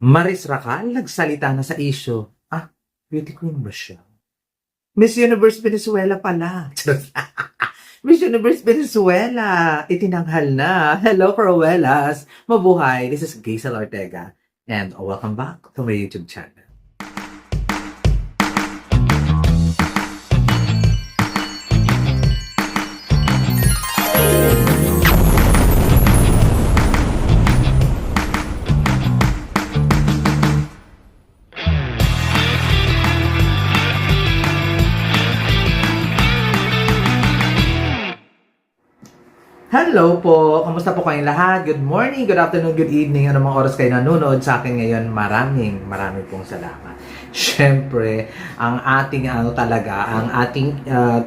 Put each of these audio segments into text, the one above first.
Maris Racal nagsalita na sa issue. Beauty queen ba siya? Miss Universe Venezuela pala. Miss Universe Venezuela, itinanghal na. Hello, Cruelas. Mabuhay. This is Gaisel Ortega. And welcome back to my YouTube channel. Hello po! Kamusta po kayong lahat? Good morning, good afternoon, good evening. Ano mga oras kayo nanonood sa akin ngayon? Maraming pong salamat. Siyempre, ang ating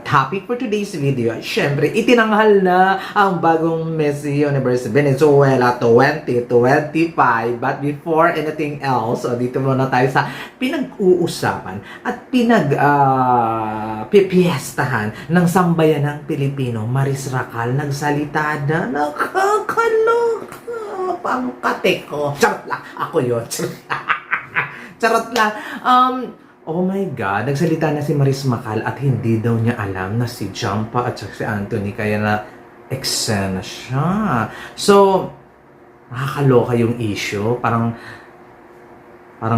topic for today's video, siyempre, itinanghal na ang bagong Miss Universe Venezuela 2025. But before anything else, dito muna tayo sa pinag-uusapan at pipiestahan ng sambayanang Pilipino. Maris Racal nagsalita na, nakakaloka, pangkate ko. Charot lang, ako yun. Charot lang. Oh my God, nagsalita na si Maris Racal at hindi daw niya alam na si Jampa at si Anthony kaya na eksena siya. So, nakakaloka yung issue. Parang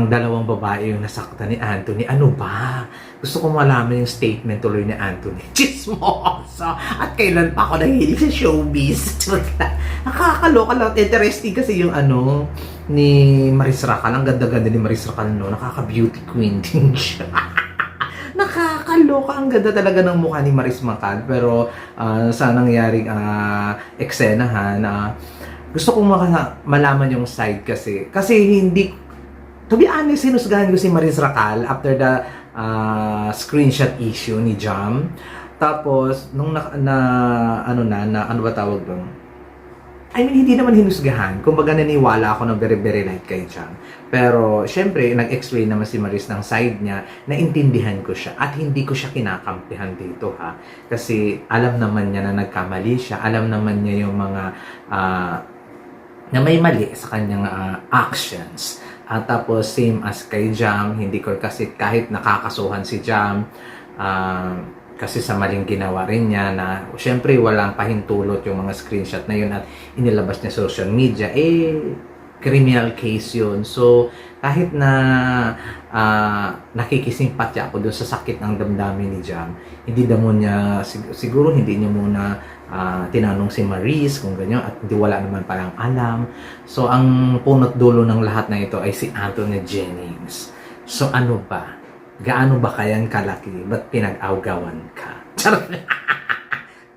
dalawang babae yung nasaktan ni Anthony. Ano ba? Gusto ko malaman yung statement tuloy ni Anthony. Chismoso! At kailan pa ako nahilig sa showbiz? Nakakaloka lang. Interesting kasi yung ni Maris Racal. Ang ganda-ganda ni Maris Racal, no? Nakaka-beauty queen din siya. Nakakaloka. Ang ganda talaga ng mukha ni Maris Racal. Pero sa nangyaring eksenahan, gusto kong malaman yung side kasi. Kasi hindi, to be honest, sinusgahan ko si Maris Racal after the screenshot issue ni Jam. Tapos, nung ano ba tawag doon? I mean, hindi naman hinusgahan. Kumbaga naniwala ako na very light kay Jam. Pero, syempre, nag-explain naman si Maris ng side niya, naintindihan ko siya. At hindi ko siya kinakampihan dito, ha. Kasi, alam naman niya na nagkamali siya. Alam naman niya yung mga na may mali sa kanyang actions. At tapos, same as kay Jam, hindi ko kasi kahit nakakasuhan si Jam, kasi sa maling ginawa rin niya na, syempre, walang pahintulot yung mga screenshot na yun at inilabas niya sa social media, criminal case yun. So, kahit na nakikisimpatya ako doon sa sakit ng damdamin ni Jam, hindi naman niya, siguro hindi niya muna tinanong si Maris kung ganyan at hindi wala naman parang alam. So, ang punot dulo ng lahat na ito ay si Anthony Jennings. So, ano ba? Gaano ba kayan kalaki? Ba't pinag-awgawan ka? Charot lang.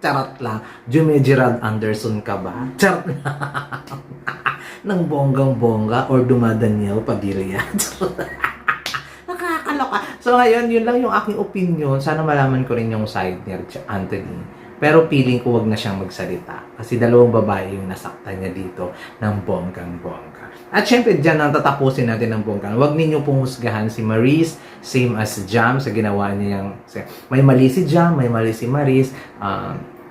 Charot lang. Jimmy Gerald Anderson ka ba? Charot lang. Nang bonggang-bongga or Dumadaniel Padilla. Nakakaloka. So, ngayon, yun lang yung aking opinion. Sana malaman ko rin yung side ni Anthony. Pero feeling ko wag na siyang magsalita. Kasi dalawang babae yung nasaktan niya dito ng bonggang-bongga. At syempre, dyan ang tatapusin natin ng bonggang. Wag ninyo pong husgahan si Maris, same as Jam sa ginawa niya yung... May mali si Jam, may mali si Maris.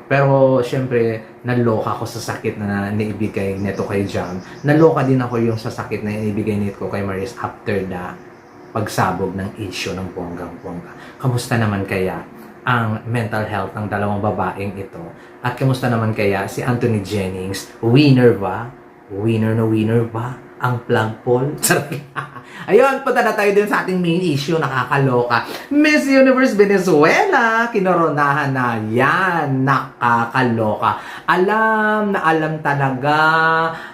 Pero syempre, naloka ako sa sakit na naibigay nito kay Jam. Naloka din ako yung sa sakit na naibigay nito kay Maris after the pagsabog ng issue ng bonggang-bongga. Kamusta naman kaya ang mental health ng dalawang babaeng ito? At kamusta naman kaya si Anthony Jennings? Winner ba? Winner na winner ba ang plug poll? Ayun, punta na tayo din sa ating main issue. Nakakaloka. Miss Universe Venezuela, kinoronahan na yan. Nakakaloka. Alam na alam talaga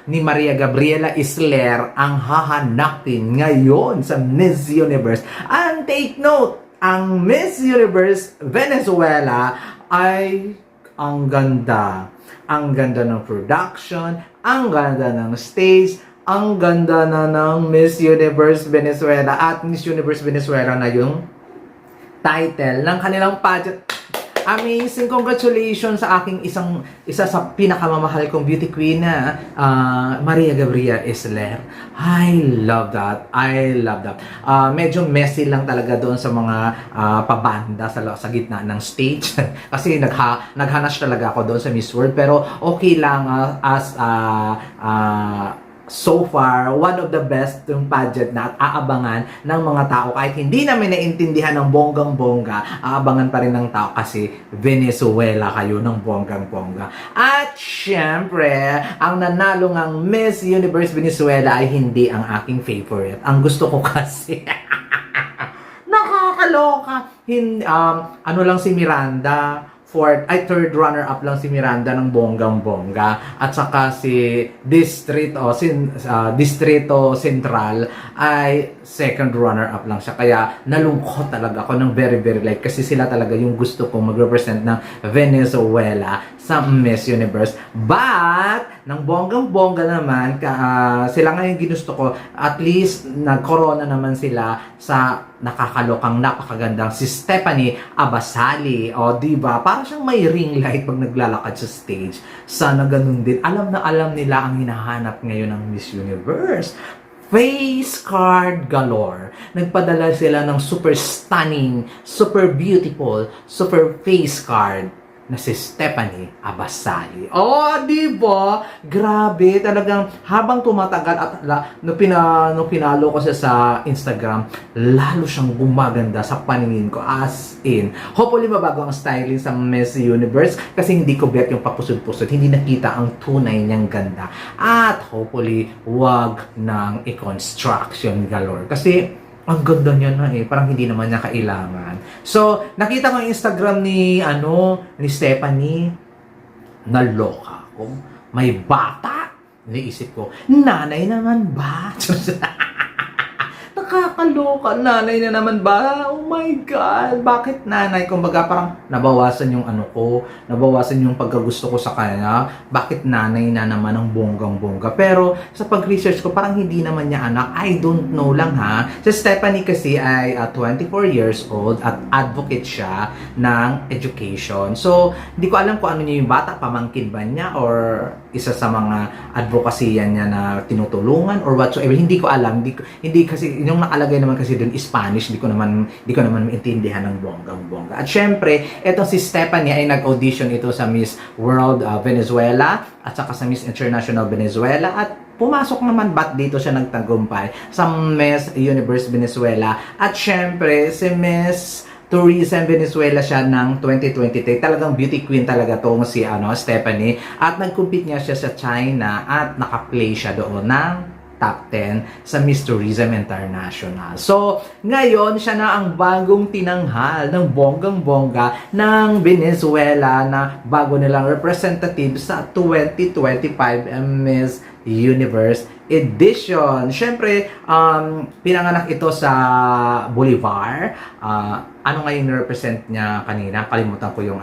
ni Maria Gabriela Isler ang hahanapin ngayon sa Miss Universe. And take note, ang Miss Universe Venezuela ay ang ganda. Ang ganda ng production, ang ganda ng stage, ang ganda na ng Miss Universe Venezuela at Miss Universe Venezuela na yung title ng kanilang pageant. Amazing! Congratulations sa aking isa sa pinakamamahal kong beauty queen na Maria Gabriela Isler. I love that. I love that. Medyo messy lang talaga doon sa mga pabanda sa gitna ng stage. Kasi naghanash talaga ako doon sa Miss World. Pero okay lang as so far, one of the best yung pageant na at aabangan ng mga tao. Kahit hindi namin naintindihan ng bonggang-bongga, aabangan pa rin ng tao kasi Venezuela kayo ng bonggang-bongga. At syempre, ang nanalo ng Miss Universe Venezuela ay hindi ang aking favorite. Ang gusto ko kasi, nakakaloka. Ano lang si Miranda, third runner-up lang si Miranda ng bonggang-bongga. At saka si Distrito Central ay second runner-up lang siya. Kaya nalungkot talaga ako ng very, very light. Kasi sila talaga yung gusto kong mag-represent ng Venezuela sa Miss Universe. But, ng bonggang-bongga naman, sila nga yung ginusto ko. At least, nag-corona naman sila sa nakakalokang, napakagandang si Stephanie Abasali. O, diba? Para siyang may ring light pag naglalakad sa stage. Sana ganun din. Alam na alam nila ang hinahanap ngayon ng Miss Universe. Face card galore. Nagpadala sila ng super stunning, super beautiful, super face card na si Stephanie Abasali. Oh, di ba? Grabe, talagang habang tumatagal at no pinalo ko siya sa Instagram, lalo siyang gumaganda sa paningin ko, as in. Hopefully mabago ang styling sa Miss Universe kasi hindi ko bet yung papusod-pusod, hindi nakita ang tunay niyang ganda. At hopefully wag ng i-construction galore kasi ang ganda niya na parang hindi naman niya kailangan. So, nakita ko yung Instagram ni Stephanie, naloka ako. May bata. Naisip ko, nanay naman ba? Nakakaloka, nanay na naman ba? Oh my God, bakit nanay? Kumbaga parang nabawasan yung nabawasan yung pagkagusto ko sa kanya. Bakit nanay na naman ang bonggang-bongga? Pero sa pag-research ko, parang hindi naman niya anak. I don't know lang ha. Si Stephanie kasi ay 24 years old at advocate siya ng education. So, hindi ko alam kung ano niya yung bata, pamangkin ba niya or isa sa mga advocacy niya na tinutulungan or whatsoever. Hindi ko alam. Hindi kasi yung nakalagay naman kasi doon Spanish, hindi ko naman maintindihan ng bonggang-bongga. At syempre, etong si Stephanie ay nag-audition ito sa Miss World Venezuela at saka sa Miss International Venezuela at pumasok naman ba't dito siya nagtagumpay sa Miss Universe Venezuela. At syempre, si Miss Tourism Venezuela siya ng 2023. Talagang beauty queen talaga tong si Stephanie. At nag-compete niya siya sa China at naka-play siya doon ng top 10 sa Miss Tourism International. So, ngayon siya na ang bagong tinanghal ng bonggang-bongga ng Venezuela na bago nilang representative sa 2025 Miss Universe Edition. Syempre, pinanganak ito sa Bolivar. Ano nga yung represent niya kanina? Kalimutan ko yung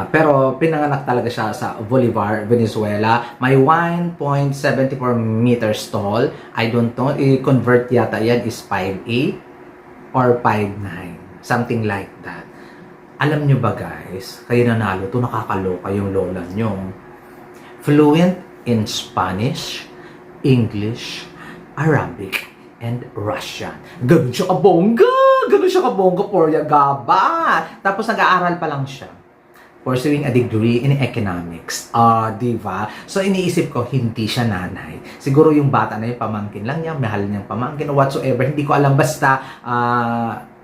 pero pinanganak talaga siya sa Bolivar, Venezuela. May 1.74 meters tall. I don't know, i-convert yata yan is 5'8 or 5'9. Something like that. Alam nyo ba guys, kayo nanalo to, nakakaloka yung lola nyo. Fluent in Spanish, English, Arabic, and Russian. Ganun siya kabongga! Ganun siya kabongga, Porya Gaba! Tapos nag-aaral pa lang siya. Pursuing a degree in economics. Diba? So, iniisip ko, hindi siya nanay. Siguro yung bata na yung pamangkin lang niya, mahal niyang pamangkin o whatsoever. Hindi ko alam, basta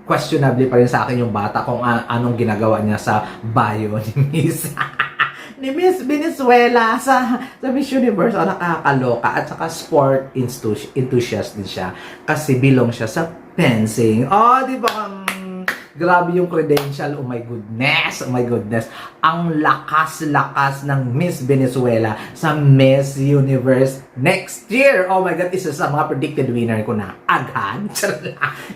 questionable pa rin sa akin yung bata kung anong ginagawa niya sa bio ni Miss Venezuela sa Miss Universe. Nakakaloka. At saka sport enthusiast din siya kasi belong siya sa fencing. Di ba? Grabe yung credential. Oh my goodness. Oh my goodness. Ang lakas-lakas ng Miss Venezuela sa Miss Universe next year. Oh my God. Isa sa mga predicted winner ko na agad.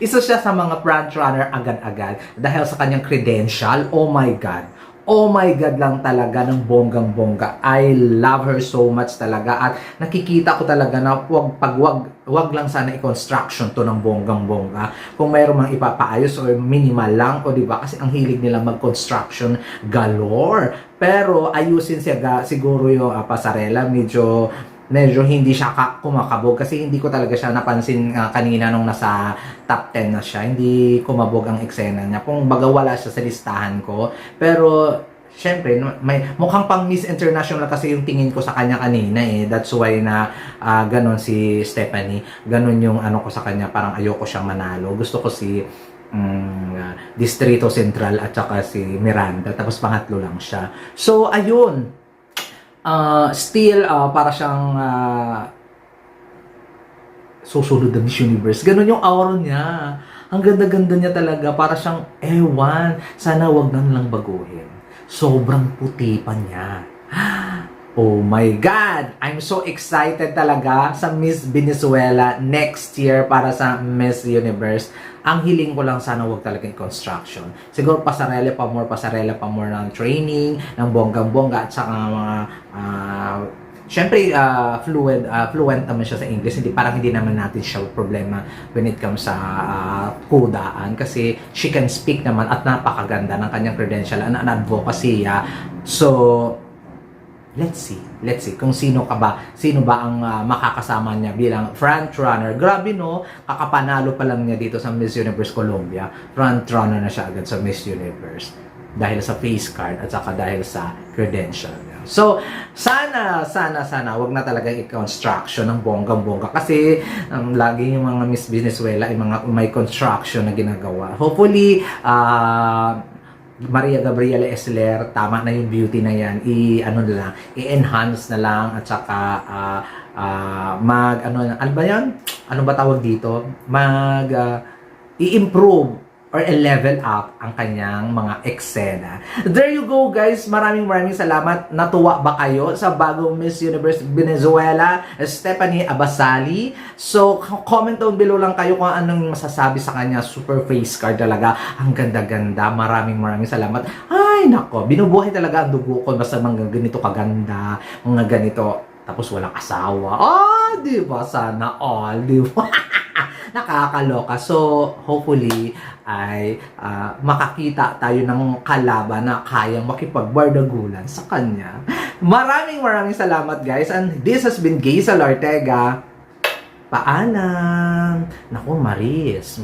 Isa siya sa mga front runner agad-agad dahil sa kanyang credential. Oh my God. Oh my God lang talaga ng bonggang-bongga. I love her so much talaga. At nakikita ko talaga na wag lang sana i-construction to ng bonggang-bongga. Kung mayroon mang ipapaayos o minimal lang, o diba? Kasi ang hilig nila mag-construction galore. Pero ayusin siya siguro yung pasarela. Medyo hindi siya kumakabog kasi hindi ko talaga siya napansin kanina nung nasa top 10 na siya. Hindi kumabog ang eksena niya. Kung baga wala siya sa listahan ko. Pero syempre, may mukhang pang Miss International kasi yung tingin ko sa kanya kanina eh. That's why na ganon si Stephanie. Ganon yung ano ko sa kanya, parang ayoko siyang manalo. Gusto ko si Distrito Central at saka si Miranda. Tapos pangatlo lang siya. So, ayun. Still, para siyang susunod na Miss Universe. Ganon yung aura niya. Ang ganda-ganda niya talaga. Para siyang, ewan, sana wag nang lang baguhin. Sobrang puti pa niya. Oh my God! I'm so excited talaga sa Miss Venezuela next year para sa Miss Universe. Ang hiling ko lang sana wag talaga yung construction. Siguro pasarela pa more ng training, ng bonggang-bongga at saka mga syempre, fluent naman siya sa English. Parang hindi naman natin siya problema when it comes sa kudaan. Kasi she can speak naman at napakaganda ng kanyang credential and advocacy. So, let's see kung sino ba ang makakasama niya bilang front runner. Grabe no, kakapanalo pa lang niya dito sa Miss Universe Colombia. Front runner na siya agad sa Miss Universe dahil sa face card at saka dahil sa credential niya. So, sana wag na talaga i-construction ng bonggang-bongga kasi lagi yung mga Miss Venezuela ay mga may construction na ginagawa. Hopefully, Maria Gabriela Esler, tama na yung beauty na yan. I-enhance na lang at saka ano ba yan? Ano ba tawag dito? I-improve or i-level up ang kanyang mga eksena. There you go guys. Maraming salamat. Natuwa ba kayo sa bagong Miss Universe Venezuela, Stephanie Abasali? So, comment down below lang kayo kung anong masasabi sa kanya. Super face card talaga. Ang ganda-ganda. Maraming salamat. Ay, nako. Binubuhay talaga ang dugo ko. Basta mga ganito kaganda. Mga ganito. Tapos walang asawa. Di ba? Sana all. Di ba? Nakakaloka. So, hopefully, ay makakita tayo ng kalaban na kayang makipagbardagulan sa kanya. Maraming salamat guys. And this has been Gaisel Ortega. Paalam. Naku, Maris.